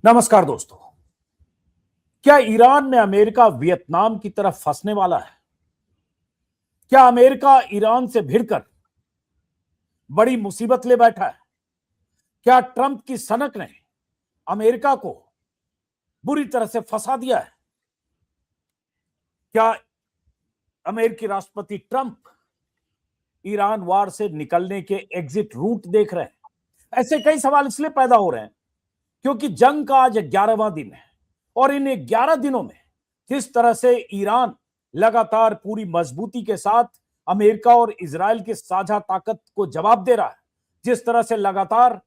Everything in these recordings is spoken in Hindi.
नमस्कार दोस्तों। क्या ईरान में अमेरिका वियतनाम की तरफ फंसने वाला है? क्या अमेरिका ईरान से भिड़कर बड़ी मुसीबत ले बैठा है? क्या ट्रंप की सनक ने अमेरिका को बुरी तरह से फंसा दिया है? क्या अमेरिकी राष्ट्रपति ट्रंप ईरान वार से निकलने के एग्जिट रूट देख रहे हैं? ऐसे कई सवाल इसलिए पैदा हो रहे हैं क्योंकि जंग का आज 11वां दिन है और इन 11 दिनों में किस तरह से ईरान लगातार पूरी मजबूती के साथ अमेरिका और इजराइल की साझा ताकत को जवाब दे रहा है, जिस तरह से लगातार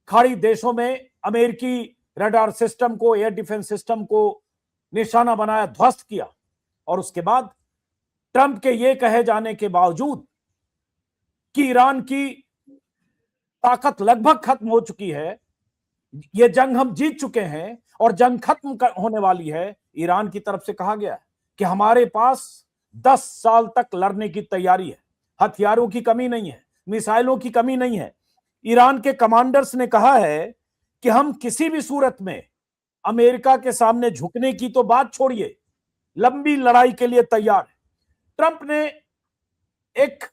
खाड़ी देशों में अमेरिकी रडार सिस्टम को, एयर डिफेंस सिस्टम को निशाना बनाया, ध्वस्त किया, और उसके बाद ट्रंप के ये कहे जाने के बावजूद कि ईरान की ताकत लगभग खत्म हो चुकी है, ये जंग हम जीत चुके हैं और जंग खत्म होने वाली है, ईरान की तरफ से कहा गया है कि हमारे पास 10 साल तक लड़ने की तैयारी है, हथियारों की कमी नहीं है, मिसाइलों की कमी नहीं है। ईरान के कमांडर्स ने कहा है कि हम किसी भी सूरत में अमेरिका के सामने झुकने की तो बात छोड़िए, लंबी लड़ाई के लिए तैयार है। ट्रंप ने एक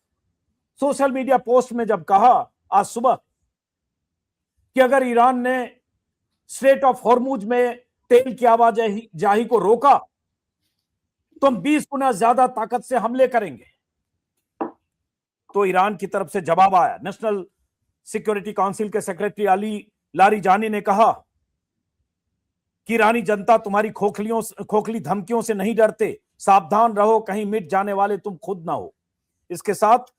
सोशल मीडिया पोस्ट में जब कहा आज सुबह कि अगर ईरान ने स्ट्रेट ऑफ हॉर्मुज में तेल की आवाजाही को रोका तो हम 20 गुना ज्यादा ताकत से हमले करेंगे, तो ईरान की तरफ से जवाब आया। नेशनल सिक्योरिटी काउंसिल के सेक्रेटरी अली लारीजानी ने कहा कि ईरानी जनता तुम्हारी खोखली धमकियों से नहीं डरते, सावधान रहो, कहीं मिट जाने वाले तुम खुद ना हो। इसके साथ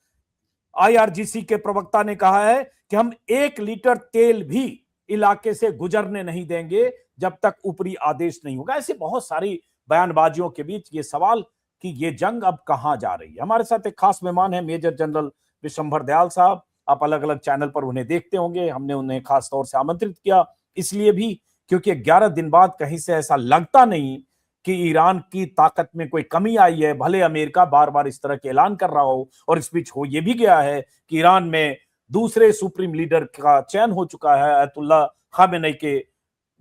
आईआरजीसी के प्रवक्ता ने कहा है कि हम 1 लीटर तेल भी इलाके से गुजरने नहीं देंगे जब तक ऊपरी आदेश नहीं होगा। ऐसी बहुत सारी बयानबाजियों के बीच ये सवाल कि ये जंग अब कहां जा रही है। हमारे साथ एक खास मेहमान है, मेजर जनरल विशंभर दयाल साहब। आप अलग अलग चैनल पर उन्हें देखते होंगे। हमने उन्हें खास तौर से आमंत्रित किया इसलिए भी क्योंकि 11 दिन बाद कहीं से ऐसा लगता नहीं कि ईरान की ताकत में कोई कमी आई है, भले अमेरिका बार बार इस तरह के ऐलान कर रहा हो। और इस बीच हो ये भी गया है कि ईरान में दूसरे सुप्रीम लीडर का चयन हो चुका है, अयतुल्ला खामेनी के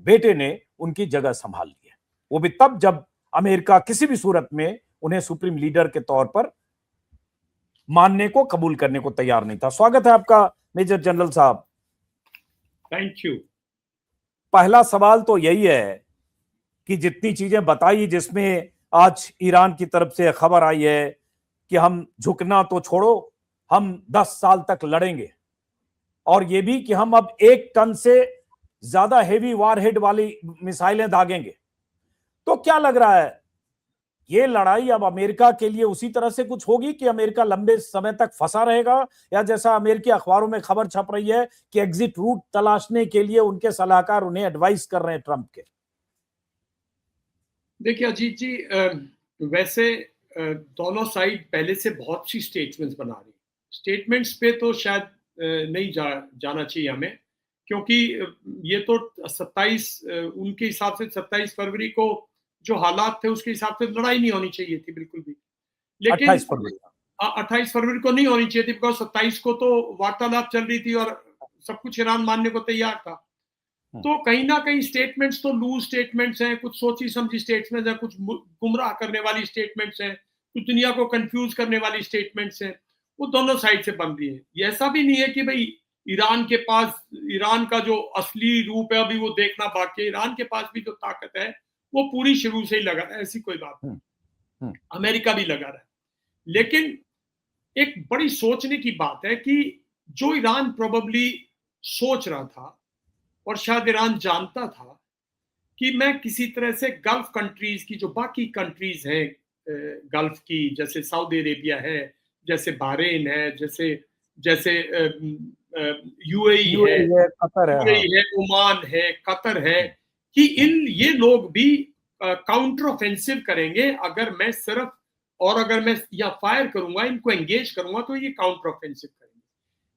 बेटे ने उनकी जगह संभाल ली है, वो भी तब जब अमेरिका किसी भी सूरत में उन्हें सुप्रीम लीडर के तौर पर मानने को, कबूल करने को तैयार नहीं था। स्वागत है आपका मेजर जनरल साहब। Thank you. पहला सवाल तो यही है कि जितनी चीजें बताई, जिसमें आज ईरान की तरफ से खबर आई है कि हम झुकना तो छोड़ो, हम 10 साल तक लड़ेंगे, और ये भी कि हम अब 1 टन से ज्यादा हेवी वारहेड वाली मिसाइलें दागेंगे, तो क्या लग रहा है ये लड़ाई अब अमेरिका के लिए उसी तरह से कुछ होगी कि अमेरिका लंबे समय तक फंसा रहेगा, या जैसा अमेरिकी अखबारों में खबर छप रही है कि एग्जिट रूट तलाशने के लिए उनके सलाहकार उन्हें एडवाइस कर रहे हैं ट्रंप के? देखिए अजीत जी, वैसे दोनों साइड पहले से बहुत सी स्टेटमेंट्स बना रही। स्टेटमेंट्स पे तो शायद नहीं जाना चाहिए हमें, क्योंकि ये तो 27 उनके हिसाब से 27 फरवरी को जो हालात थे उसके हिसाब से लड़ाई नहीं होनी चाहिए थी बिल्कुल भी। लेकिन 28 फरवरी को नहीं होनी चाहिए थी, बिकॉज 27 को तो वार्तालाप चल रही थी और सब कुछ ईरान मानने को तैयार था। तो कहीं ना कहीं स्टेटमेंट्स तो लूज स्टेटमेंट्स हैं, कुछ सोची समझी स्टेटमेंट्स हैं, कुछ गुमराह करने वाली स्टेटमेंट्स हैं, कुछ दुनिया को कंफ्यूज करने वाली स्टेटमेंट्स हैं। वो दोनों साइड से बन रही है। ये ऐसा भी नहीं है कि भाई ईरान के पास, ईरान का जो असली रूप है अभी वो देखना बाकी है। ईरान के पास भी जो ताकत है वो पूरी शुरू से ही लगा है, ऐसी कोई बात नहीं। अमेरिका भी लगा रहा है। लेकिन एक बड़ी सोचने की बात है कि जो ईरान प्रोबेबली सोच रहा था और शायद ईरान जानता था कि मैं किसी तरह से गल्फ कंट्रीज की, जो बाकी कंट्रीज हैं गल्फ की, जैसे सऊदी अरेबिया है, जैसे बहरीन है, जैसे यूएई है, कतर है, ओमान है, कतर है, कि ये लोग भी काउंटर ऑफेंसिव करेंगे अगर मैं सिर्फ, और अगर मैं या फायर करूंगा, इनको एंगेज करूंगा तो ये काउंटर ऑफेंसिव करेंगे।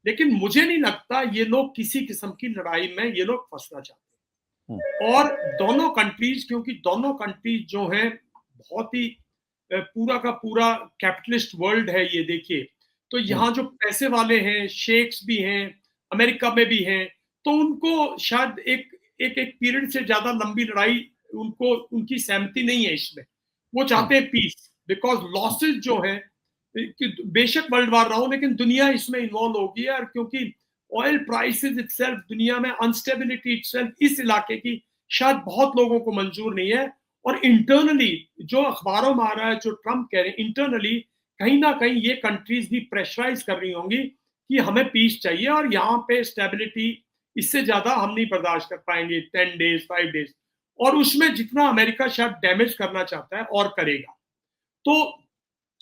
लेकिन मुझे नहीं लगता ये लोग किसी किस्म की लड़ाई में ये लोग फंसना चाहते हैं। और दोनों कंट्रीज, क्योंकि दोनों कंट्रीज जो हैं बहुत ही पूरा का पूरा कैपिटलिस्ट वर्ल्ड है ये, देखिए, तो यहाँ जो पैसे वाले हैं, शेख्स भी हैं, अमेरिका में भी हैं, तो उनको शायद एक एक पीरियड से ज्यादा लंबी लड़ाई उनको, उनकी सहमति नहीं है इसमें। वो चाहते हैं पीस, बिकॉज लॉसेस जो है कि बेशक वर्ल्ड वार ना हो लेकिन दुनिया इसमें इन्वॉल्व होगी यार, क्योंकि ऑयल प्राइसेस इटसेल्फ, दुनिया में अनस्टेबिलिटी इटसेल्फ इस इलाके की शायद बहुत लोगों को मंजूर नहीं है। और इंटरनली जो अखबारों में आ रहा है, जो ट्रम्प कह रहे हैं, इंटरनली कहीं ना कहीं ये कंट्रीज भी प्रेशराइज कर रही होंगी कि हमें पीस चाहिए और यहाँ पे स्टेबिलिटी, इससे ज्यादा हम नहीं बर्दाश्त कर पाएंगे 10 डेज 5 डेज। और उसमें जितना अमेरिका शायद डैमेज करना चाहता है और करेगा। तो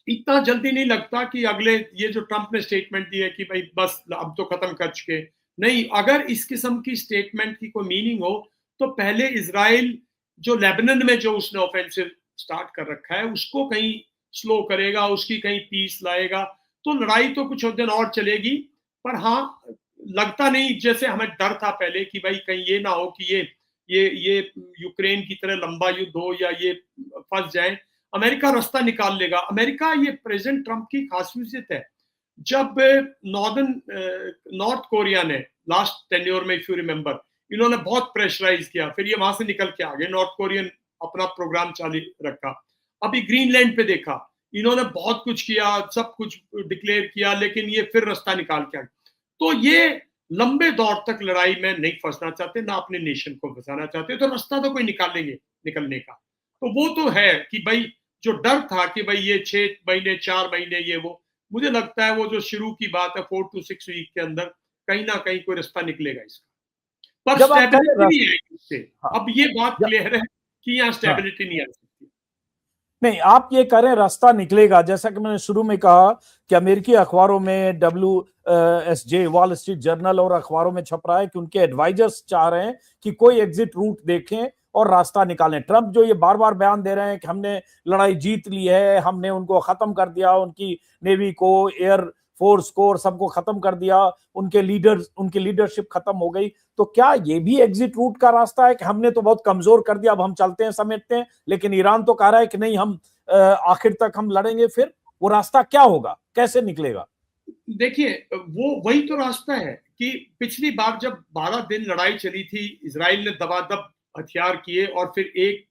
इतना जल्दी नहीं लगता कि अगले, ये जो ट्रम्प ने स्टेटमेंट दी है कि भाई बस अब तो खत्म कर चुके, नहीं, अगर इस किस्म की स्टेटमेंट की कोई मीनिंग हो तो पहले इजराइल जो लेबनान में जो उसने ऑफेंसिव स्टार्ट कर रखा है उसको कहीं स्लो करेगा, उसकी कहीं पीस लाएगा, तो लड़ाई तो कुछ दिन और चलेगी। पर हाँ, लगता नहीं जैसे हमें डर था पहले कि भाई कहीं ये ना हो कि ये यूक्रेन की तरह लंबा युद्ध हो या ये फंस जाए। अमेरिका रास्ता निकाल लेगा। अमेरिका, ये प्रेसिडेंट ट्रम्प की खासियत है, जब नॉर्थ कोरिया ने लास्ट टेन्योर में, इफ यू रिमेंबर, इन्होंने बहुत प्रेशराइज किया, फिर ये वहां से निकल के आ गए, नॉर्थ कोरियन अपना प्रोग्राम चालू रखा। अभी ग्रीनलैंड पे देखा, इन्होंने बहुत कुछ किया, सब कुछ डिक्लेयर किया, लेकिन ये फिर रास्ता निकाल के आ गए। तो ये लंबे दौर तक लड़ाई में नहीं फंसना चाहते, ना अपने नेशन को फंसाना चाहते, तो रास्ता तो कोई निकालेंगे निकलने का। तो वो तो है कि भाई जो डर था कि भाई ये 6 महीने 4 महीने ये वो, मुझे लगता है वो जो शुरू की बात है 4 to 6 वीक के अंदर कहीं ना कहीं कोई रास्ता निकलेगा इसका। पर जब आप कह रहे स्टेबिलिटी नहीं आएगी इससे। हाँ, अब ये बात जब, क्लियर है कि यहाँ हाँ, स्टेबिलिटी नहीं आ सकती। नहीं, आप ये कह रहे हैं रास्ता निकलेगा, जैसा कि मैंने शुरू में कहा कि अमेरिकी अखबारों में WSJ, वॉल स्ट्रीट जर्नल और अखबारों में छप रहा है कि उनके एडवाइजर्स चाह रहे हैं कि कोई एग्जिट रूट देखें और रास्ता निकालें। ट्रंप जो ये बार बार बयान दे रहे हैं कि हमने लड़ाई जीत ली है, हमने उनको खत्म कर दिया, उनकी नेवी को, एयर फोर्स को और सबको खत्म कर दिया, उनकी लीडरशिप खत्म हो गई, तो क्या ये भी एग्जिट रूट का रास्ता है कि हमने तो बहुत कमजोर कर दिया, अब हम चलते हैं, समेटते हैं, लेकिन ईरान तो कह रहा है कि नहीं, हम आखिर तक हम लड़ेंगे। फिर वो रास्ता क्या होगा, कैसे निकलेगा? देखिए, वो वही तो रास्ता है कि पिछली बार जब 12 दिन लड़ाई चली थी, इजराइल ने दबादब हथियार किए और फिर एक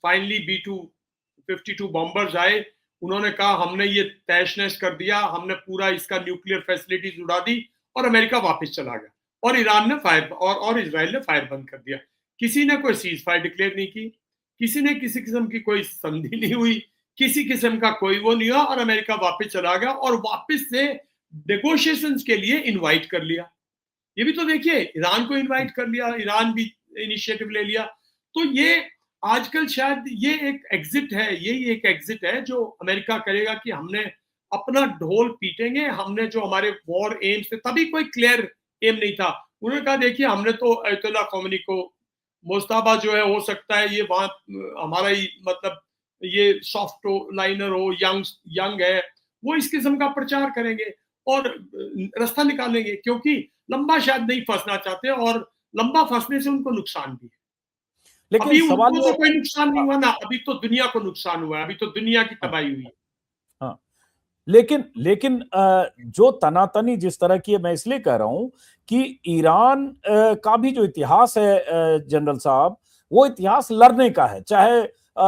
फाइनली B-52 बॉम्बर्स आए, उन्होंने कहा हमने ये तहस नहस कर दिया, हमने पूरा इसका न्यूक्लियर फैसिलिटीज उड़ा दी, और अमेरिका वापस चला गया और ईरान ने फायर और इजराइल ने फायर बंद कर दिया। किसी ने कोई सीज फायर डिक्लेयर नहीं की, किसी ने किसी किस्म की कोई संधि नहीं हुई, किसी किस्म का कोई वो नहीं हुआ, और अमेरिका वापस चला गया और वापस से नेगोशिएशंस के लिए इनवाइट कर लिया। ये भी तो देखिए, ईरान को इनवाइट कर लिया, ईरान भी इनिशिएटिव ले लिया। तो ये आजकल शायद ये एक एग्जिट है, यही एक एग्जिट है जो अमेरिका करेगा कि हमने अपना ढोल पीटेंगे, हमने जो हमारे वॉर एम्स थे, तभी कोई क्लियर एम नहीं था। उन्होंने कहा देखिए, हमने तो अयतुल्ला खोमेनी को, मुश्ताबा जो है हो सकता है ये वहां हमारा ही मतलब ये सॉफ्ट लाइनर हो, यंग है, वो इस किस्म का प्रचार करेंगे और रास्ता निकालेंगे, क्योंकि लंबा शायद नहीं फंसना चाहते और लंबा फंसने से उनको नुकसान भी है। लेकिन अभी सवाल उनको ये, तो कोई नुकसान नहीं हाँ, हुआ ना, अभी तो दुनिया को नुकसान हुआ है, अभी तो दुनिया की हाँ, तबाही हुई है। हाँ, लेकिन लेकिन जो तनातनी जिस तरह की है, मैं इसलिए कह रहा हूं कि ईरान का भी जो इतिहास है जनरल साहब, वो इतिहास लड़ने का है। चाहे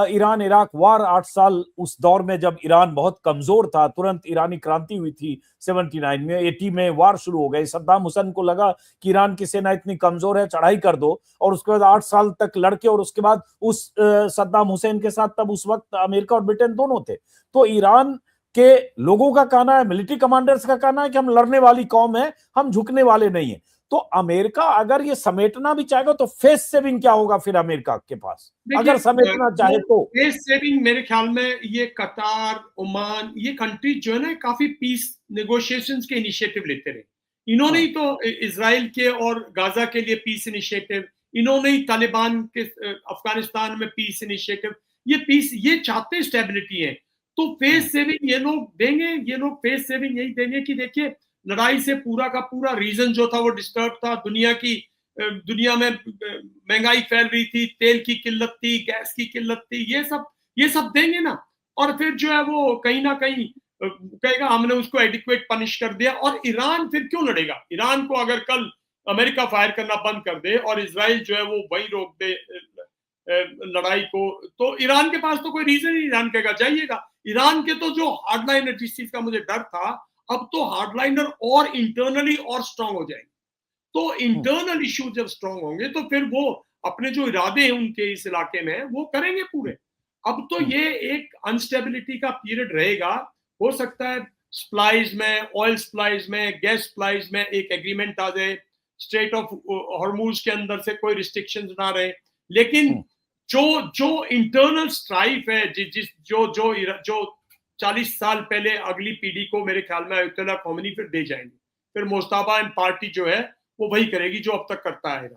ईरान इराक वार 8 साल, उस दौर में जब ईरान बहुत कमजोर था, तुरंत ईरानी क्रांति हुई थी 79 में, 80 में वार शुरू हो गई। सद्दाम हुसैन को लगा कि ईरान की सेना इतनी कमजोर है, चढ़ाई कर दो, और उसके बाद 8 साल तक लड़के, और उसके बाद उस सद्दाम हुसैन के साथ तब उस वक्त अमेरिका और ब्रिटेन दोनों थे। तो ईरान के लोगों का कहना है, मिलिट्री कमांडर्स का कहना है कि हम लड़ने वाली कौम है, हम झुकने वाले नहीं है। तो अमेरिका अगर ये समेटना भी चाहेगा तो फेस सेविंग क्या होगा फिर अमेरिका के पास, अगर समेटना चाहे तो? फेस सेविंग मेरे ख्याल में ये कतार, ओमान, ये कंट्री जो है ना, काफी पीस नेगोशिएशंस के इनिशिएटिव लेते रहे। इन्होंने ही तो इजराइल के और गाजा के लिए पीस इनिशिएटिव, इन्होंने ही तालिबान के अफगानिस्तान में पीस इनिशिएटिव, ये पीस, ये चाहते स्टेबिलिटी है। तो फेस सेविंग ये लोग देंगे, ये लोग फेस सेविंग यही देंगे कि देखिए, लड़ाई से पूरा का पूरा रीजन जो था वो डिस्टर्ब था, दुनिया में महंगाई फैल रही थी, तेल की किल्लत थी, गैस की किल्लत थी, ये सब देंगे ना। और फिर जो है वो कहीं ना कहीं कहेगा हमने उसको एडिक्वेट पनिश कर दिया। और ईरान फिर क्यों लड़ेगा? ईरान को अगर कल अमेरिका फायर करना बंद कर दे और इजराइल जो है वो वहीं रोक दे लड़ाई को, तो ईरान के पास तो कोई रीजन नहीं, ईरान कहेगा जाइएगा। ईरान के तो जो हार्डलाइनर, जिस चीज का मुझे डर था, अब तो हार्डलाइनर और इंटरनली और स्ट्रांग हो जाएंगे। तो इंटरनल इश्यू जब स्ट्रांग होंगे तो फिर वो अपने जो इरादे हैं उनके इस इलाके में वो करेंगे पूरे। अब तो ये एक अनस्टेबिलिटी का पीरियड रहेगा। हो सकता है सप्लाईज में, ऑयल सप्लाईज में, गैस सप्लाईज में एक एग्रीमेंट आ जाए, स्ट्रेट ऑफ हॉर्मूज के अंदर से कोई रिस्ट्रिक्शंस ना रहे, लेकिन जो जो इंटरनल स्ट्राइफ है, जिस जो जो जो 40 साल पहले अगली पीढ़ी को मेरे ख्याल में अयतुल्लाह ख़ोमेनी फिर दे जाएंगे, फिर मुश्तबा पार्टी जो है वो वही करेगी जो अब तक करता है।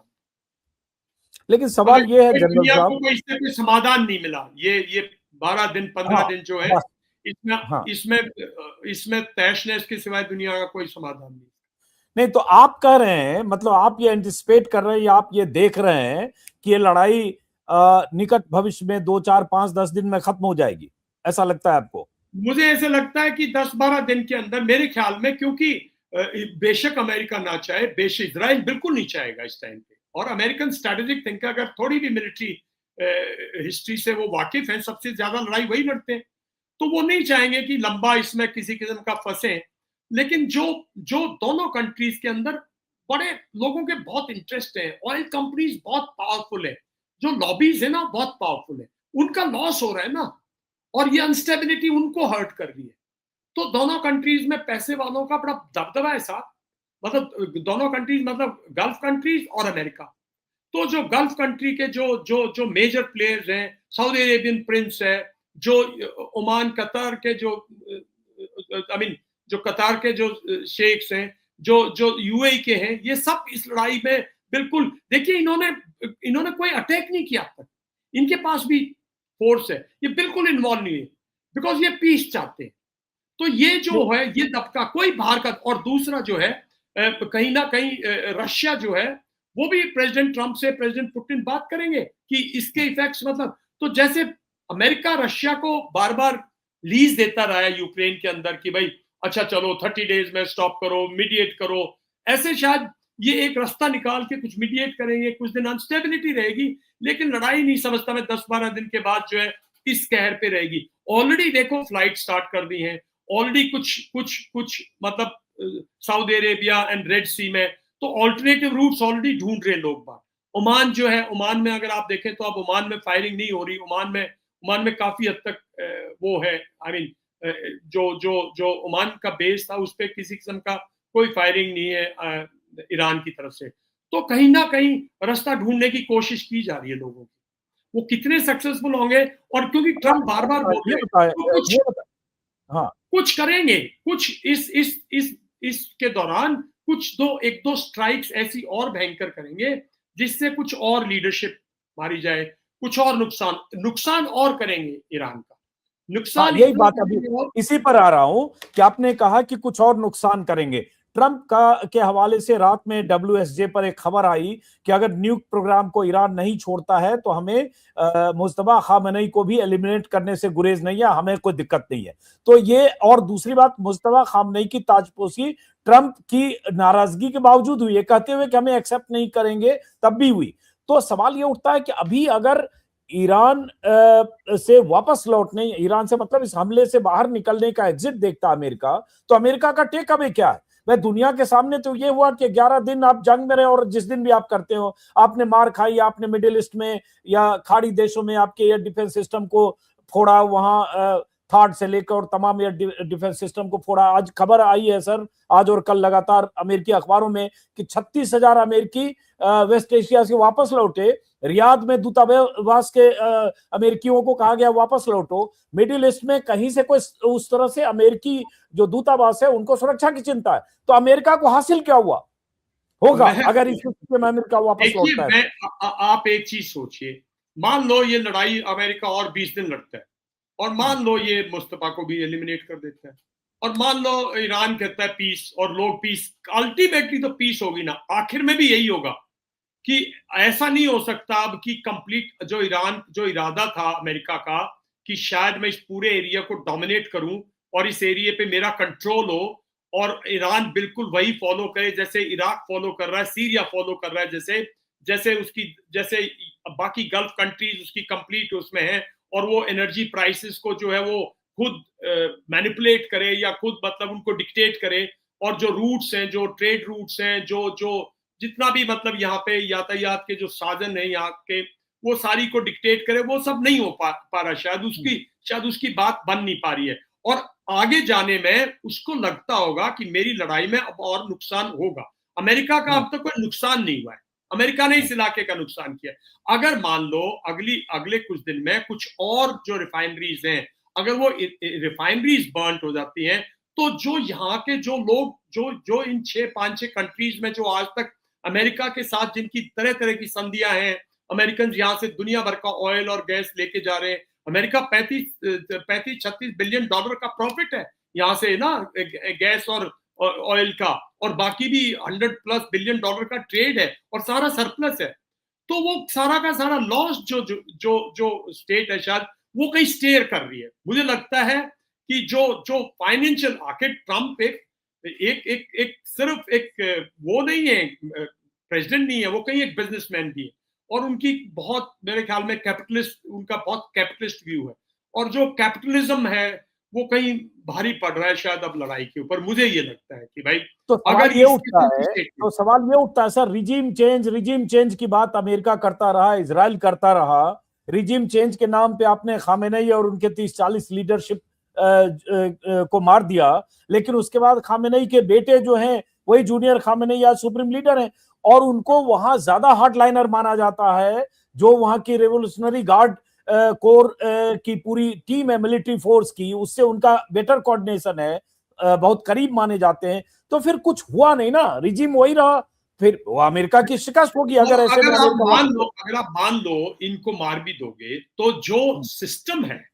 लेकिन सवाल ये है जनरल दुनिया साहब, को इससे कोई समाधान नहीं मिला। ये 12 दिन 15 दिन जो है, इसमें हाँ, इसमें इसमें तहस-नहस के सिवाय दुनिया का कोई समाधान नहीं। नहीं तो आप कह रहे हैं, मतलब आप ये एंटिसिपेट कर रहे हैं या आप ये देख रहे हैं कि ये लड़ाई निकट भविष्य में 2, 4, 5, 10 दिन में खत्म हो जाएगी, ऐसा लगता है आपको? मुझे ऐसा लगता है कि 10-12 दिन के अंदर मेरे ख्याल में, क्योंकि बेशक अमेरिका ना चाहे, बेशक इजराइल बिल्कुल नहीं चाहेगा इस टाइम पे, और अमेरिकन स्ट्रेटेजिक थिंकर अगर थोड़ी भी मिलिट्री हिस्ट्री से वो वाकिफ हैं, सबसे ज्यादा लड़ाई वही लड़ते हैं, तो वो नहीं चाहेंगे कि लंबा इसमें किसी किस्म का फंसे। लेकिन जो जो दोनों कंट्रीज के अंदर बड़े लोगों के बहुत इंटरेस्ट है, ऑयल कंपनीज बहुत पावरफुल है, जो लॉबीज है ना बहुत पावरफुल है, उनका लॉस हो रहा है ना, और ये अनस्टेबिलिटी उनको हर्ट कर रही है। तो दोनों कंट्रीज में पैसे वालों का बड़ा दबदबा है साथ, मतलब दोनों कंट्रीज, मतलब गल्फ कंट्रीज और अमेरिका। तो जो गल्फ कंट्री के जो जो जो मेजर प्लेयर्स हैं, सऊदी अरेबियन प्रिंस है, जो ओमान कतार के जो आई मीन जो कतार के जो शेख्स हैं, जो जो यूएई के हैं, ये सब इस लड़ाई में बिल्कुल, देखिए इन्होंने कोई अटैक नहीं किया तक, इनके पास भी फोर्स है, ये बिल्कुल इन्वॉल्व नहीं है, बिकॉज ये पीस चाहते हैं। तो ये जो है, ये दबका कोई बाहर का, और दूसरा जो है कहीं ना कहीं रशिया जो है वो भी प्रेसिडेंट ट्रंप से, प्रेसिडेंट पुतिन बात करेंगे कि इसके इफेक्ट्स, मतलब तो जैसे अमेरिका रशिया को बार बार लीज देता रहा है यूक्रेन के अंदर कि भाई अच्छा चलो 30 डेज में स्टॉप करो, मीडिएट करो, ऐसे शायद ये एक रास्ता निकाल के कुछ मीडिएट करेंगे, कुछ दिन अनस्टेबिलिटी रहेगी, लेकिन लड़ाई नहीं समझता मैं 10-12 दिन के बाद जो है इस कहर पे रहेगी। ऑलरेडी देखो फ्लाइट स्टार्ट कर दी हैं, ऑलरेडी कुछ कुछ कुछ मतलब सऊदी अरेबिया एंड रेड सी में, तो ऑल्टरनेटिव रूट्स ऑलरेडी ढूंढ रहे हैं लोग बात। ओमान जो है, ओमान में अगर आप देखें तो अब ओमान में फायरिंग नहीं हो रही, ओमान में काफी हद तक वो है, आई मीन जो जो जो ओमान का बेस था उस पर किसी किस्म का कोई फायरिंग नहीं है ईरान की तरफ से। तो कहीं ना कहीं रास्ता ढूंढने की कोशिश की जा रही है लोगों की, वो कितने सक्सेसफुल होंगे, और क्योंकि ट्रंप बार बार बोल रहे हैं तो कुछ करेंगे, कुछ इसके दौरान कुछ एक दो स्ट्राइक्स ऐसी और भयंकर करेंगे जिससे कुछ और लीडरशिप मारी जाए, कुछ और नुकसान और करेंगे ईरान का नुकसान। यही बात अभी इसी पर आ रहा हूं कि आपने कहा कि कुछ और नुकसान करेंगे। ट्रंप के हवाले से रात में WSJ पर एक खबर आई कि अगर न्यूक प्रोग्राम को ईरान नहीं छोड़ता है तो हमें मुस्तफा खामेनी को भी एलिमिनेट करने से गुरेज नहीं है, हमें कोई दिक्कत नहीं है। तो ये, और दूसरी बात, मुस्तफा खामेनी की ताजपोशी ट्रंप की नाराजगी के बावजूद हुई है, कहते हुए कि हमें एक्सेप्ट नहीं करेंगे तब भी हुई। तो सवाल ये उठता है कि अभी अगर ईरान से वापस लौटने, ईरान से मतलब इस हमले से बाहर निकलने का एग्जिट देखता अमेरिका, तो अमेरिका का टेक अवे क्या है? वह दुनिया के सामने तो ये हुआ कि 11 दिन आप जंग में रहे, और जिस दिन भी आप करते हो आपने मार खाई, आपने मिडिल ईस्ट में या खाड़ी देशों में आपके एयर डिफेंस सिस्टम को फोड़ा, वहां थार्ड से लेकर और तमाम एयर डिफेंस सिस्टम को फोड़ा। आज खबर आई है सर, आज और कल लगातार अमेरिकी अखबारों में कि 36,000 अमेरिकी वेस्ट एशिया से वापस लौटे। रियाद में दूतावास के अमेरिकियों को कहा गया वापस लौटो। मिडिल ईस्ट में कहीं से कोई उस तरह से अमेरिकी जो दूतावास है उनको सुरक्षा की चिंता है। तो अमेरिका को हासिल क्या हुआ होगा अगर इस स्थिति में अमेरिका वापस लौटता है? आप एक चीज सोचिए, मान लो ये लड़ाई अमेरिका और 20 दिन लड़ता है, और मान लो ये मुस्तफा को भी एलिमिनेट कर देता है, और मान लो ईरान कहता है पीस, और लोग पीस, अल्टीमेटली तो पीस होगी ना, आखिर में भी यही होगा कि ऐसा नहीं हो सकता अब कि कंप्लीट जो इरादा था अमेरिका का कि शायद मैं इस पूरे एरिया को डोमिनेट करूं और इस एरिया पे मेरा कंट्रोल हो, और ईरान बिल्कुल वही फॉलो करे जैसे इराक फॉलो कर रहा है, सीरिया फॉलो कर रहा है, जैसे बाकी गल्फ कंट्रीज उसकी कंप्लीट उसमें है, और वो एनर्जी प्राइसेस को जो है वो खुद मैनिपुलेट करे या खुद मतलब उनको डिक्टेट करे, और जो रूट्स हैं, जो ट्रेड रूट्स हैं, जो जो जितना भी मतलब यहाँ पे यातायात के जो साधन है यहाँ के, वो सारी को डिक्टेट करे, वो सब नहीं हो पा रहा, शायद उसकी बात बन नहीं पा रही है। और आगे जाने में उसको लगता होगा कि मेरी लड़ाई में अब और नुकसान होगा। अमेरिका का अब तक कोई नुकसान नहीं हुआ है, अमेरिका ने इस इलाके का नुकसान किया। अगर मान लो अगले कुछ दिन में कुछ और जो रिफाइनरीज हैं, अगर वो रिफाइनरीज बर्न हो जाती हैं, तो जो यहाँ के जो लोग जो इन 5-6 कंट्रीज में जो आज तक अमेरिका के साथ जिनकी तरह तरह की संधियां हैं, अमेरिकन यहाँ से दुनिया भर का ऑयल और गैस लेके जा रहे हैं। अमेरिका 35-36 बिलियन डॉलर का प्रॉफिट है यहाँ से ना, गैस और ऑयल का, और बाकी भी 100+ बिलियन डॉलर का ट्रेड है, और सारा सरप्लस है। तो वो सारा का सारा लॉस जो स्टेट है, शायद वो कहीं स्टेयर कर रही है। मुझे लगता है कि जो फाइनेंशियल आखिर ट्रम्प एक सिर्फ एक वो नहीं है, प्रेसिडेंट नहीं है, वो कहीं एक बिजनेसमैन भी है, और उनकी बहुत मेरे ख्याल में उनका बहुत कैपिटलिस्ट व्यू है, और जो कैपिटलिज्म है वो कहीं भारी पड़ रहा है शायद अब लड़ाई के ऊपर। मुझे ये लगता है कि भाई तो अगर सवाल ये उठता है सर, रिजीम चेंज की बात अमेरिका करता रहा, इजराइल करता रहा, रिजीम चेंज के नाम पे आपने खामेनेई और उनके 30-40 लीडरशिप को मार दिया, लेकिन उसके बाद खामेनेई के बेटे जो हैं वही जूनियर खामेनेई आज सुप्रीम लीडर हैं, और उनको वहां ज्यादा हार्डलाइनर माना जाता है। जो वहां की रेवोल्यूशनरी गार्ड कोर की पूरी टीम है मिलिट्री फोर्स की, उससे उनका बेटर कोऑर्डिनेशन है, बहुत करीब माने जाते हैं। तो फिर कुछ हुआ नहीं ना, रिजीम वही रहा, फिर वो अमेरिका की शिकस्त होगी। अगर ऐसे अगर आप मान लो इनको मार भी दोगे, तो जो सिस्टम है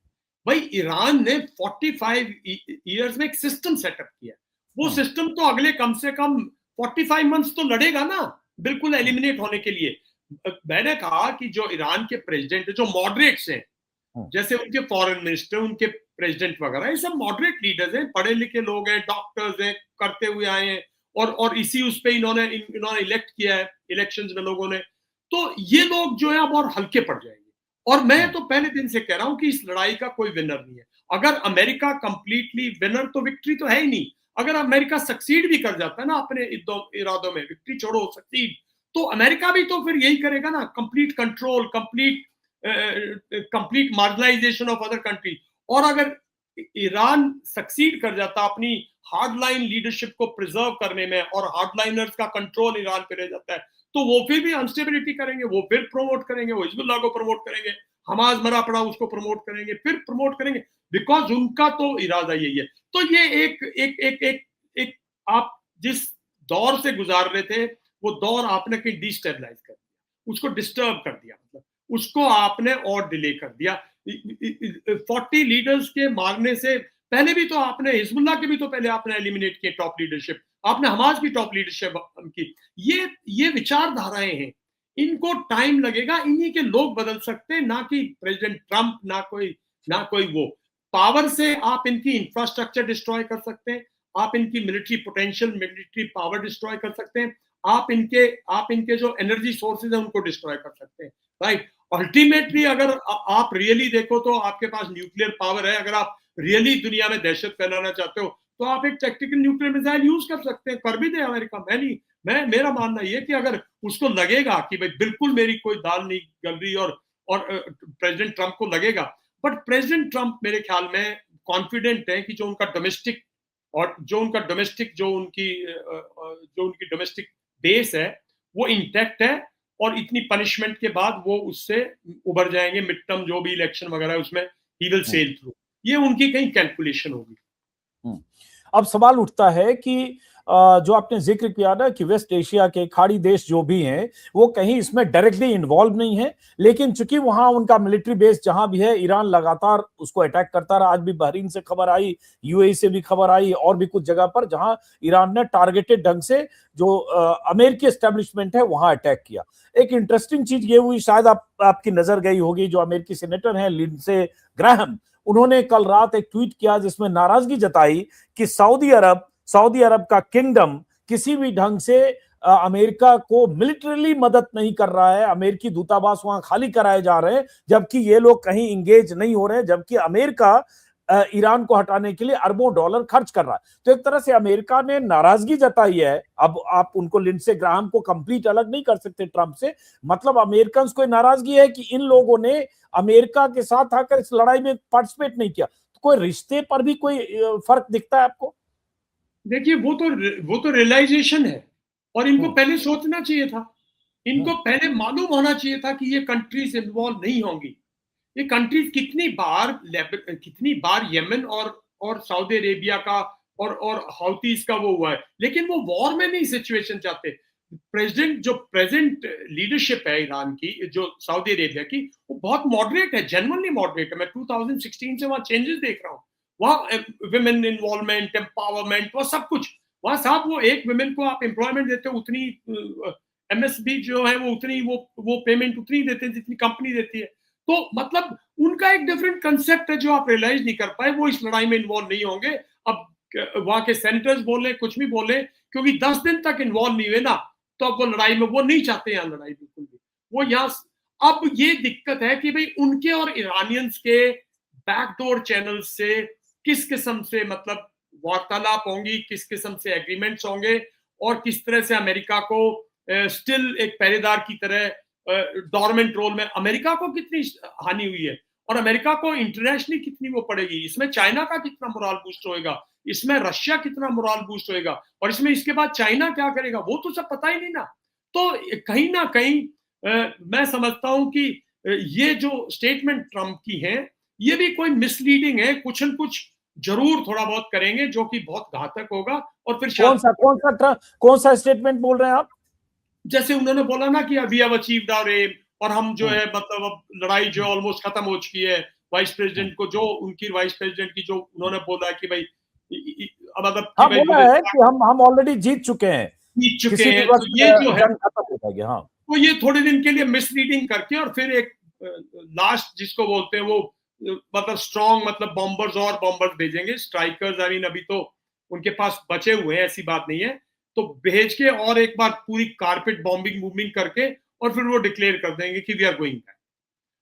भाई, ईरान ने 45 ईयर्स में एक सिस्टम सेटअप किया, वो सिस्टम तो अगले कम से कम 45 मंथ्स तो लड़ेगा ना, बिल्कुल एलिमिनेट होने के लिए। मैंने कहा कि जो ईरान के प्रेसिडेंट जो मॉडरेट्स हैं, जैसे उनके फॉरेन मिनिस्टर, उनके प्रेसिडेंट वगैरह, ये सब मॉडरेट लीडर्स हैं, पढ़े लिखे लोग हैं, डॉक्टर्स हैं, करते हुए आए हैं, और इसी उस पे इन्होंने इलेक्ट किया है इलेक्शंस में लोगों ने। तो ये लोग जो है अब और हल्के पड़ जाएंगे, और मैं तो पहले दिन से कह रहा हूं कि इस लड़ाई का कोई विनर नहीं है। अगर अमेरिका कंप्लीटली विनर, तो विक्ट्री तो है ही नहीं। अगर अमेरिका सक्सीड भी कर जाता है ना अपने इरादों में, विक्ट्री छोड़ो सक्सीड, तो अमेरिका भी तो फिर यही करेगा ना, complete control, complete marginalisation of other country. और अगर ईरान सक्सीड कर जाता अपनी हार्डलाइन लीडरशिप को प्रिजर्व करने में, और हार्डलाइनर्स का कंट्रोल ईरान पे रह जाता है, तो वो फिर भी अनस्टेबिलिटी करेंगे, वो फिर प्रमोट करेंगे, वो हिजबुल्लाह को प्रमोट करेंगे, हमास मरा पड़ा उसको प्रमोट करेंगे, फिर प्रमोट करेंगे, बिकॉज उनका तो इरादा यही है। तो ये एक आप जिस दौर से गुजार रहे थे, वो दौर आपने कहीं डिस्टेबलाइज कर दिया, उसको डिस्टर्ब कर दिया, मतलब उसको आपने और डिले कर दिया। 40 लीडर्स के मारने से पहले भी तो आपने हिजबुल्लाह के भी तो पहले आपने एलिमिनेट किए टॉप लीडरशिप, आपने हमास की टॉप लीडरशिप की। ये विचारधाराएं हैं, इनको टाइम लगेगा, इन्हीं के लोग बदल सकते हैं, ना कि प्रेसिडेंट ट्रंप, ना कोई वो। पावर से आप इनकी इंफ्रास्ट्रक्चर डिस्ट्रॉय कर सकते हैं, आप इनकी military potential, military power destroy कर सकते हैं, आप इनके जो एनर्जी सोर्सेज है उनको डिस्ट्रॉय कर सकते हैं, राइट। अल्टीमेटली अगर आप रियली देखो तो आपके पास न्यूक्लियर पावर है। अगर आप रियली दुनिया में दहशत फैलाना चाहते हो, तो आप एक टैक्टिकल न्यूक्लियर मिसाइल यूज कर सकते हैं, कर भी दे अमेरिका। मेरा मानना ये कि अगर उसको लगेगा कि भाई बिल्कुल मेरी कोई दाल नहीं गल रही, और प्रेसिडेंट ट्रंप को लगेगा, बट प्रेसिडेंट ट्रंप मेरे ख्याल में कॉन्फिडेंट है कि जो उनका डोमेस्टिक डोमेस्टिक बेस है वो इंटैक्ट है, और इतनी पनिशमेंट के बाद वो उससे उभर जाएंगे। मिड टर्म जो भी इलेक्शन वगैरह उसमें ही विल सेल थ्रू, ये उनकी कहीं कैलकुलेशन होगी। अब सवाल उठता है कि जो आपने जिक्र किया ना कि वेस्ट एशिया के खाड़ी देश जो भी हैं वो कहीं इसमें डायरेक्टली इन्वॉल्व नहीं है, लेकिन चूंकि वहां उनका मिलिट्री बेस जहां भी है, ईरान लगातार उसको अटैक करता रहा। आज भी बहरीन से खबर आई, यूएई से भी खबर आई, और भी कुछ जगह पर जहां ईरान ने टारगेटेड ढंग से जो अमेरिकी एस्टेब्लिशमेंट है वहां अटैक किया। एक इंटरेस्टिंग चीज ये हुई, शायद आपकी नजर गई होगी, जो अमेरिकी सेनेटर हैं लिंडसे ग्राहम, उन्होंने कल रात एक ट्वीट किया जिसमें नाराजगी जताई कि सऊदी अरब सऊदी अरब का किंगडम किसी भी ढंग से अमेरिका को मिलिटरीली मदद नहीं कर रहा है, अमेरिकी दूतावास वहां खाली कराए जा रहे हैं, जबकि ये लोग कहीं इंगेज नहीं हो रहे हैं, जबकि अमेरिका ईरान को हटाने के लिए अरबों डॉलर खर्च कर रहा है। तो एक तरह से अमेरिका ने नाराजगी जताई है। अब आप उनको लिंडसे ग्राहम को कंप्लीट अलग नहीं कर सकते ट्रंप से, मतलब अमेरिकन को नाराजगी है कि इन लोगों ने अमेरिका के साथ आकर इस लड़ाई में पार्टिसिपेट नहीं किया। तो कोई रिश्ते पर भी कोई फर्क दिखता है आपको? देखिए, वो तो रियलाइजेशन है, और इनको पहले सोचना चाहिए था। इनको पहले मालूम होना चाहिए था कि ये कंट्रीज इन्वॉल्व नहीं होंगी। ये कंट्रीज कितनी बार यमन और सऊदी अरेबिया का और हौतीस का वो हुआ है, लेकिन वो वॉर में नहीं सिचुएशन चाहते। प्रेजेंट लीडरशिप है ईरान की, जो सऊदी अरेबिया की, वो बहुत मॉडरेट है, जेन्युइनली मॉडरेट है। मैं 2016 से वहां चेंजेस देख रहा हूँ। वहां विमेन इन्वॉल्वमेंट, एम्पावरमेंट, वो सब कुछ वहां साहब। वो एक विमेन को आप एम्प्लॉयमेंट देते हो, उतनी एमएसबी जो है वो उतनी वो पेमेंट उतनी देते हैं जितनी कंपनी देती है। तो मतलब उनका एक डिफरेंट कंसेप्ट है जो आप रियलाइज नहीं कर पाए। वो इस लड़ाई में इन्वॉल्व नहीं होंगे। अब वहां के सेनेटर्स बोले, कुछ भी बोले, क्योंकि 10 दिन तक इन्वॉल्व नहीं हुए ना, तो अब वो लड़ाई में वो नहीं चाहते यहाँ लड़ाई बिल्कुल भी। वो यहाँ अब ये दिक्कत है कि भाई उनके और ईरानियंस के बैकडोर चैनल से किस किस्म से मतलब वार्तालाप होंगी, किस किस्म से एग्रीमेंट्स होंगे, और किस तरह से अमेरिका को स्टिल एक पहरेदार की तरह डोरमेंट रोल में अमेरिका को कितनी हानि हुई है, और अमेरिका को इंटरनेशनली कितनी वो पड़ेगी। इसमें चाइना का कितना मोराल बूस्ट होएगा, इसमें रशिया कितना मोराल बूस्ट होएगा, और इसमें इसके बाद चाइना क्या करेगा, वो तो सब पता ही नहीं ना। तो कहीं ना कहीं मैं समझता हूं कि ये जो स्टेटमेंट ट्रंप की है, ये भी कोई मिसलीडिंग है। कुछ न कुछ जरूर थोड़ा बहुत करेंगे जो कि बहुत घातक होगा। और फिर कौन सा स्टेटमेंट बोल रहे हैं आप? जैसे उन्होंने बोला ना कि we have achieved our aim, और हम जो है मतलब अब लड़ाई जो ऑलमोस्ट खत्म हो चुकी है। वाइस प्रेसिडेंट को जो उनकी वाइस प्रेसिडेंट की जो उन्होंने बोला कि भाई मतलब हाँ, बोला है कि हम ऑलरेडी जीत चुके हैं, जीत चुके किसी भी हैं। वक्त तो ये जो है जंग खत्म हो जाएगी। हाँ, तो ये थोड़े दिन के लिए मिसलीडिंग करके, और फिर एक लास्ट जिसको बोलते हैं वो मतलब स्ट्रॉन्ग, मतलब बॉम्बर्स भेजेंगे, स्ट्राइकर्स। आई मीन अभी तो उनके पास बचे हुए हैं, ऐसी बात नहीं है। तो भेज के और एक बार पूरी कारपेट बॉम्बिंग करके, और फिर वो डिक्लेयर कर देंगे कि वी आर गोइंग बैक,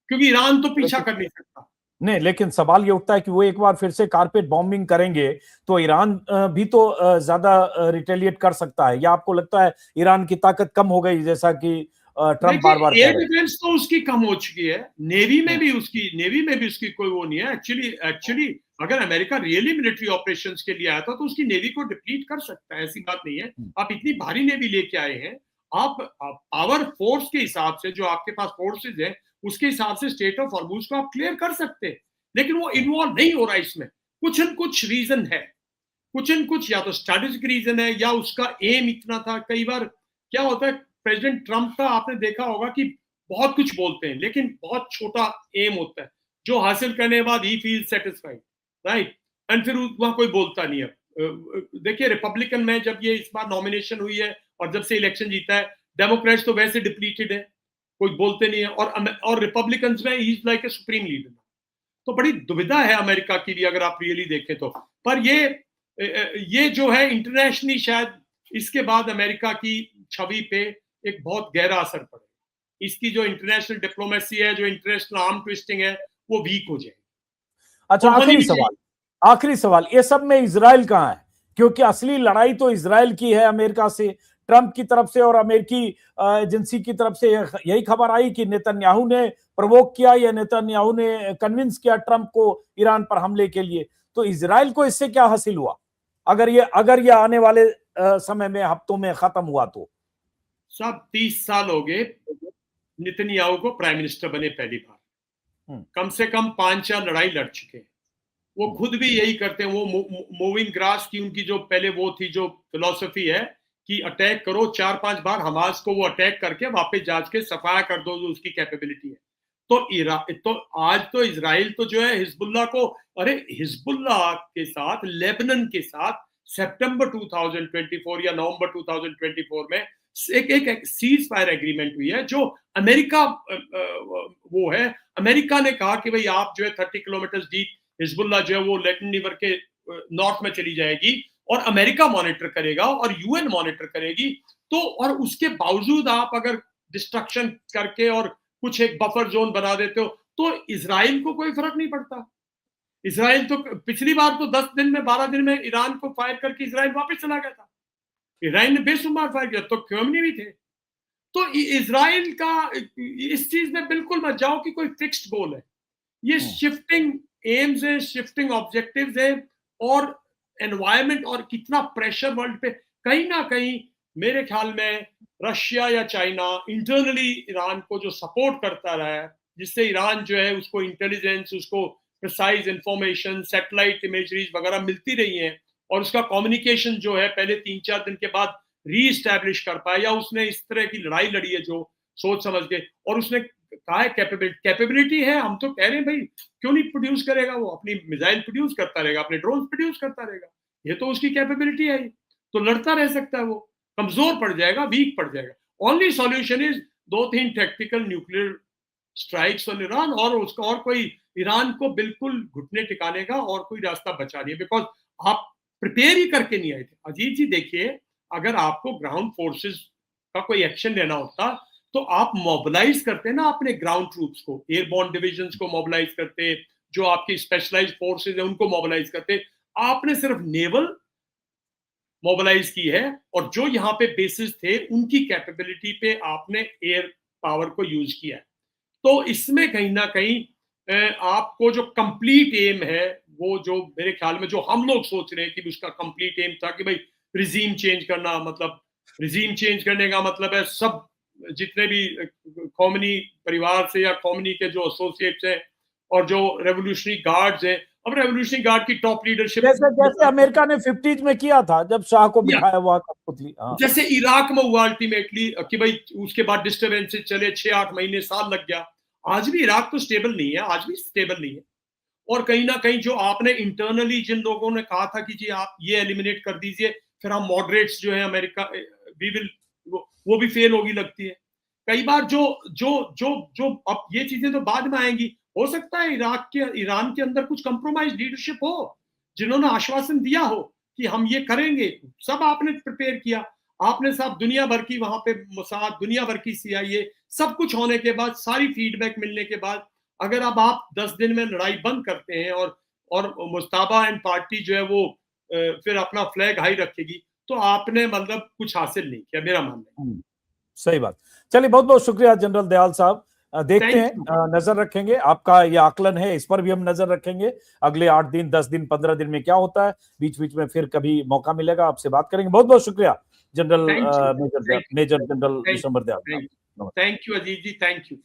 क्योंकि ईरान तो पीछा कर नहीं सकता। नहीं, लेकिन सवाल ये उठता है कि वो एक बार फिर से कारपेट बॉम्बिंग करेंगे तो ईरान भी तो ज्यादा रिटेलिएट कर सकता है, या आपको लगता है ईरान की ताकत कम हो गई, जैसा कि ट्रंप बार बार कह एयर रहे हैं? डिफेंस तो उसकी कम हो चुकी है। नेवी में भी उसकी कोई वो नहीं है। एक्चुअली अगर अमेरिका रियली मिलिट्री ऑपरेशंस के लिए आया था तो उसकी नेवी को डिप्लीट कर सकता है, ऐसी बात नहीं है। आप इतनी भारी नेवी लेके आए हैं, आप पावर फोर्स के हिसाब से जो आपके पास फोर्सेज है, उसके हिसाब से स्टेट ऑफ हॉर्मुज को आप क्लियर कर सकते हैं। लेकिन वो इन्वॉल्व नहीं हो रहा है इसमें। कुछ न कुछ रीजन है, कुछ न कुछ, या तो स्ट्रेटेजिक रीजन है, या उसका एम इतना था। कई बार क्या होता है, प्रेसिडेंट ट्रंप का आपने देखा होगा कि बहुत कुछ बोलते हैं लेकिन बहुत छोटा एम होता है, जो हासिल करने के बाद ही फील सेटिस्फाइड, राइट, एंड फिर वहां कोई बोलता नहीं है। देखिए रिपब्लिकन में जब ये इस बार नॉमिनेशन हुई है और जब से इलेक्शन जीता है, डेमोक्रेट्स तो वैसे डिप्लीटेड है, कोई बोलते नहीं है, और रिपब्लिकन में he is like a supreme leader. तो बड़ी दुविधा है अमेरिका की भी, अगर आप रियली देखें तो। पर ये जो है इंटरनेशनली, शायद इसके बाद अमेरिका की छवि पे एक बहुत गहरा असर पड़ेगा। इसकी जो इंटरनेशनल डिप्लोमेसी है, जो इंटरनेशनल आर्म ट्विस्टिंग है, वो वीक हो जाएगी। अच्छा, आखिरी सवाल, ये सब में इजराइल कहां है? क्योंकि असली लड़ाई तो इजराइल की है अमेरिका से, ट्रंप की तरफ से और अमेरिकी एजेंसी की तरफ से यही खबर आई कि नेतन्याहू ने प्रवोक किया, या नेतन्याहू ने कन्विंस किया ट्रंप को ईरान पर हमले के लिए। तो इजराइल को इससे क्या हासिल हुआ, अगर ये आने वाले समय में, हफ्तों में खत्म हुआ तो? सब 30 साल हो गए नेतन्याहू को प्राइम मिनिस्टर बने पहली बार। कम से कम 5-4 लड़ाई लड़ चुके हैं। वो खुद भी यही करते हैं। वो मूविंग ग्रास की उनकी जो पहले वो थी, जो फिलॉसफी है कि अटैक करो 4-5 बार, हमास को वो अटैक करके वापस जांच के सफाया कर दो, जो उसकी कैपेबिलिटी है। तो आज तो इजराइल तो जो है हिजबुल्लाह को, अरे हिजबुल्लाह के साथ, लेबनान के साथ सितंबर 2024 या नवंबर 2024 में एक सीज फायर एग्रीमेंट हुई है, जो अमेरिका वो है। अमेरिका ने कहा कि भाई आप जो है 30 किलोमीटर डीप हिजबुल्लाह जो है वो लेबनान रिवर के नॉर्थ में चली जाएगी, और अमेरिका मॉनिटर करेगा और यूएन मॉनिटर करेगी, तो और उसके बावजूद आप अगर डिस्ट्रक्शन करके और कुछ एक बफर जोन बना देते हो, तो इजराइल को कोई फर्क नहीं पड़ता। इजराइल तो पिछली बार तो 10 दिन में 12 दिन में ईरान को फायर करके इजराइल वापस चला गया था। ईरान ने बेशुमार फायर किया, तो क्यों नहीं भी थे। तो इजराइल का इस चीज में बिल्कुल मत जाओ कि कोई फिक्स्ड गोल है। ये शिफ्टिंग एम्स है, शिफ्टिंग ऑब्जेक्टिव्स है, और एनवायरमेंट और कितना प्रेशर वर्ल्ड पे। कहीं ना कहीं मेरे ख्याल में रशिया या चाइना इंटरनली ईरान को जो सपोर्ट करता रहा है, जिससे ईरान जो है उसको इंटेलिजेंस, उसको प्रिसाइज इंफॉर्मेशन, सैटेलाइट इमेजरीज वगैरह मिलती रही हैं, और उसका कम्युनिकेशन जो है पहले 3-4 दिन के बाद री एस्टैब्लिश कर पाया, या उसने इस तरह की लड़ाई लड़ी है जो सोच समझ के, और उसने कहा है कैपेबिलिटी है। हम तो कह रहे हैं भाई क्यों नहीं प्रोड्यूस करेगा, वो अपनी मिसाइल प्रोड्यूस करता रहेगा, अपने ड्रोन प्रोड्यूस करता रहेगा, ये तो उसकी कैपेबिलिटी है, तो लड़ता रह सकता है। वो कमजोर पड़ जाएगा, वीक पड़ जाएगा। Only solution is 2-3 tactical nuclear strikes on Iran, और उसका और कोई ईरान को बिल्कुल घुटने टिकाने का और कोई रास्ता बचा नहीं है, बिकॉज आप प्रिपेयर ही करके नहीं आए थे। अजीत जी देखिए, अगर आपको ग्राउंड फोर्सेस का कोई एक्शन लेना होता तो आप मोबिलाइज करते ना अपने ग्राउंड ट्रूप्स को, एयरबोर्न डिविजन्स को मोबिलाइज करते, जो आपकी स्पेशलाइज्ड फोर्सेस है उनको मोबिलाइज करते। आपने सिर्फ नेवल मोबिलाइज की है, और जो यहाँ पे बेसिस थे उनकी कैपेबिलिटी पे आपने एयर पावर को यूज किया है। तो इसमें कहीं ना कहीं आपको जो कंप्लीट एम है, वो जो मेरे ख्याल में जो हम लोग सोच रहे हैं कि उसका कंप्लीट एम था कि भाई रिजीम चेंज करना, मतलब रिजीम चेंज करने का मतलब है सब जितने भी कॉमनी परिवार से या कॉमनी के जो एसोसिएट्स हैं और जो रेवोल्यूशनरी गार्ड्स हैं, अब रेवोल्यूशनरी गार्ड की टॉप लीडरशिप जैसे जैसे अमेरिका ने 50s में किया था जब शाह को बिठाया हुआ कठपुतली। जैसे इराक में हुआ अल्टीमेटली कि भाई उसके बाद डिस्टर्बेंसेस चले 6-8 महीने, साल लग गया। आज भी इराक तो स्टेबल नहीं है, आज भी स्टेबल नहीं है। और कहीं ना कहीं जो आपने इंटरनली जिन लोगों ने कहा था कि जी आप ये एलिमिनेट कर दीजिए, फिर हम मॉडरेट्स जो है अमेरिका वी विल, वो भी फेल होगी लगती है कई बार। जो जो जो जो अब ये चीजें तो बाद में आएंगी। हो सकता है ईरान के अंदर कुछ कंप्रोमाइज लीडरशिप हो, जिन्होंने आश्वासन दिया हो कि हम ये करेंगे। सब आपने प्रिपेयर किया, आपने सब दुनिया भर की वहां पे मोसाद, दुनिया भर की CIA, सब कुछ होने के बाद, सारी फीडबैक मिलने के बाद, अगर अब आप 10 दिन में लड़ाई बंद करते हैं और मुस्ताबा एंड पार्टी जो है वो फिर अपना फ्लैग हाई रखेगी, तो आपने मतलब कुछ हासिल नहीं किया, मेरा मानना है। सही बात। चलिए, बहुत बहुत शुक्रिया जनरल दयाल साहब। देखते हैं, नजर रखेंगे, आपका ये आकलन है, इस पर भी हम नजर रखेंगे अगले 8 दिन, 10 दिन, 15 दिन में क्या होता है। बीच बीच में फिर कभी मौका मिलेगा आपसे बात करेंगे। बहुत बहुत शुक्रिया general major general Vishambar Dayal. Thank you Ajit ji, thank you.